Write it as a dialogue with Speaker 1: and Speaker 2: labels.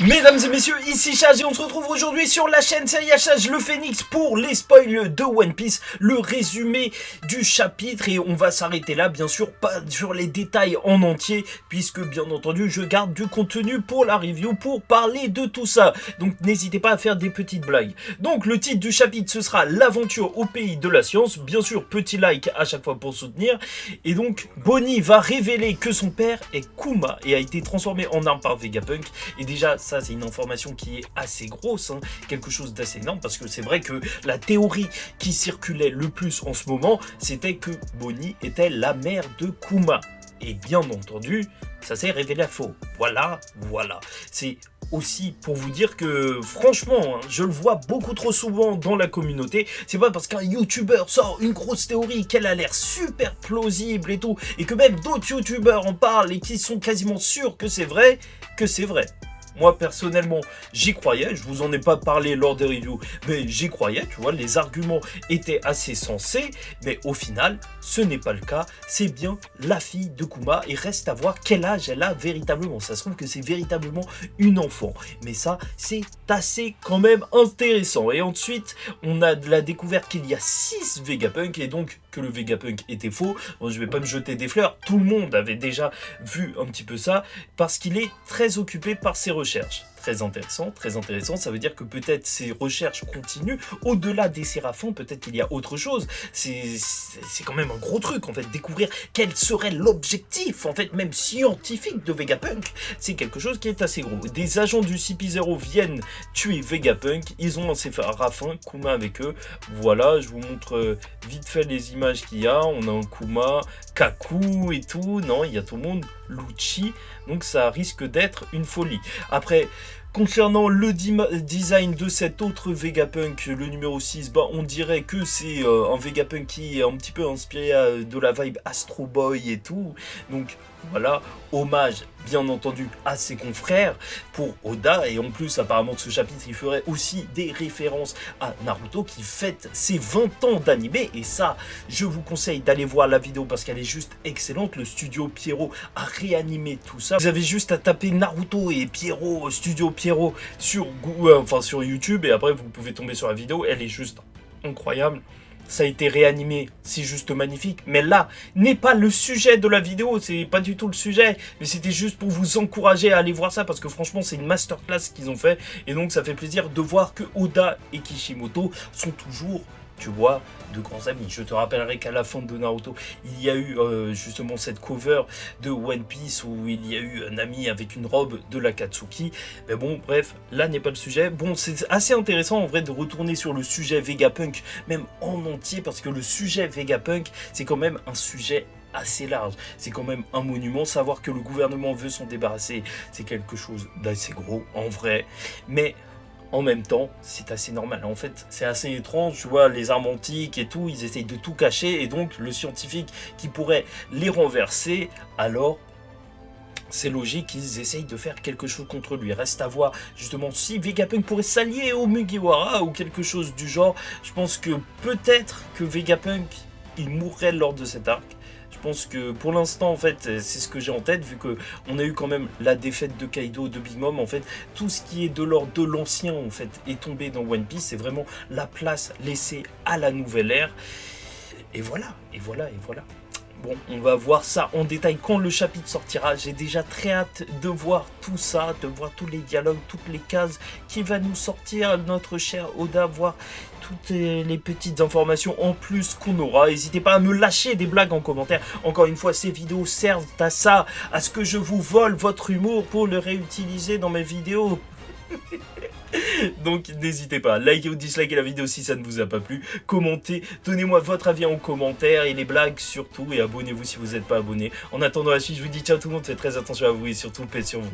Speaker 1: Mesdames et messieurs, ici Chage et on se retrouve aujourd'hui sur la chaîne Série Chage le Phénix pour les spoils de One Piece, le résumé du chapitre, et on va s'arrêter là, bien sûr, pas sur les détails en entier, puisque bien entendu je garde du contenu pour la review, pour parler de tout ça, donc n'hésitez pas à faire des petites blagues. Donc le titre du chapitre ce sera l'aventure au pays de la science, bien sûr petit like à chaque fois pour soutenir, et donc Bonnie va révéler que son père est Kuma et a été transformé en arme par Vegapunk, et déjà ça c'est une information qui est assez grosse, hein, quelque chose d'assez énorme, parce que c'est vrai que la théorie qui circulait le plus en ce moment, c'était que Bonnie était la mère de Kuma. Et bien entendu, ça s'est révélé faux. Voilà. C'est aussi pour vous dire que franchement, hein, je le vois beaucoup trop souvent dans la communauté. C'est pas parce qu'un youtubeur sort une grosse théorie qu'elle a l'air super plausible et tout, et que même d'autres youtubeurs en parlent et qui sont quasiment sûrs que c'est vrai, Moi personnellement j'y croyais, je vous en ai pas parlé lors des reviews, mais j'y croyais, tu vois, les arguments étaient assez sensés, mais au final ce n'est pas le cas, c'est bien la fille de Kuma, et reste à voir quel âge elle a véritablement. Ça se trouve que c'est véritablement une enfant, mais ça c'est assez quand même intéressant. Et ensuite on a de la découverte qu'il y a 6 Vegapunk, et donc que le Vegapunk était faux. Bon, je vais pas me jeter des fleurs, tout le monde avait déjà vu un petit peu ça, parce qu'il est très occupé par ses recherches. Très intéressant, ça veut dire que peut-être ses recherches continuent au-delà des séraphins, peut-être qu'il y a autre chose. C'est quand même un gros truc en fait, découvrir quel serait l'objectif en fait même scientifique de Vegapunk, c'est quelque chose qui est assez gros. Des agents du CP0 viennent tuer Vegapunk, ils ont un séraphin, Kuma avec eux, voilà, je vous montre vite fait les images qu'il y a, on a un Kuma, Kaku et tout, non, il y a tout le monde, Lucci, donc ça risque d'être une folie. Après, concernant le design de cet autre Vegapunk, le numéro 6, bah, on dirait que c'est un Vegapunk qui est un petit peu inspiré de la vibe Astro Boy et tout. Donc voilà, hommage bien entendu à ses confrères pour Oda, et en plus apparemment de ce chapitre il ferait aussi des références à Naruto qui fête ses 20 ans d'animé, et ça je vous conseille d'aller voir la vidéo parce qu'elle est juste excellente. Le studio Pierrot a réanimé tout ça, vous avez juste à taper Naruto et Pierrot, studio Pierrot sur YouTube, et après vous pouvez tomber sur la vidéo, elle est juste incroyable. Ça a été réanimé, c'est juste magnifique. Mais là, n'est pas le sujet de la vidéo, c'est pas du tout le sujet. Mais c'était juste pour vous encourager à aller voir ça, parce que franchement, c'est une masterclass qu'ils ont fait. Et donc, ça fait plaisir de voir que Oda et Kishimoto sont toujours, tu vois, de grands amis. Je te rappellerai qu'à la fin de Naruto, il y a eu justement cette cover de One Piece où il y a eu un ami avec une robe de l'Akatsuki. Mais bon, bref, là n'est pas le sujet. Bon, c'est assez intéressant en vrai de retourner sur le sujet Vegapunk, même en entier, parce que le sujet Vegapunk, c'est quand même un sujet assez large, c'est quand même un monument. Savoir que le gouvernement veut s'en débarrasser, c'est quelque chose d'assez gros en vrai, mais en même temps, c'est assez normal. En fait, c'est assez étrange, tu vois, les armes antiques et tout, ils essayent de tout cacher, et donc le scientifique qui pourrait les renverser, alors c'est logique qu'ils essayent de faire quelque chose contre lui. Reste à voir justement si Vegapunk pourrait s'allier au Mugiwara ou quelque chose du genre. Je pense que peut-être que Vegapunk, il mourrait lors de cet arc. Je pense que pour l'instant en fait c'est ce que j'ai en tête, vu que on a eu quand même la défaite de Kaido, de Big Mom. En fait tout ce qui est de l'ordre de l'ancien en fait est tombé dans One Piece, c'est vraiment la place laissée à la nouvelle ère, et voilà. Bon, on va voir ça en détail quand le chapitre sortira. J'ai déjà très hâte de voir tout ça, de voir tous les dialogues, toutes les cases qui va nous sortir notre cher Oda, voir toutes les petites informations en plus qu'on aura. N'hésitez pas à me lâcher des blagues en commentaire. Encore une fois, ces vidéos servent à ça, à ce que je vous vole votre humour pour le réutiliser dans mes vidéos. Donc n'hésitez pas, likez ou dislikez la vidéo si ça ne vous a pas plu, commentez, donnez-moi votre avis en commentaire, et les blagues surtout, et abonnez-vous si vous n'êtes pas abonné. En attendant la suite, je vous dis ciao tout le monde, faites très attention à vous et surtout paix sur vous.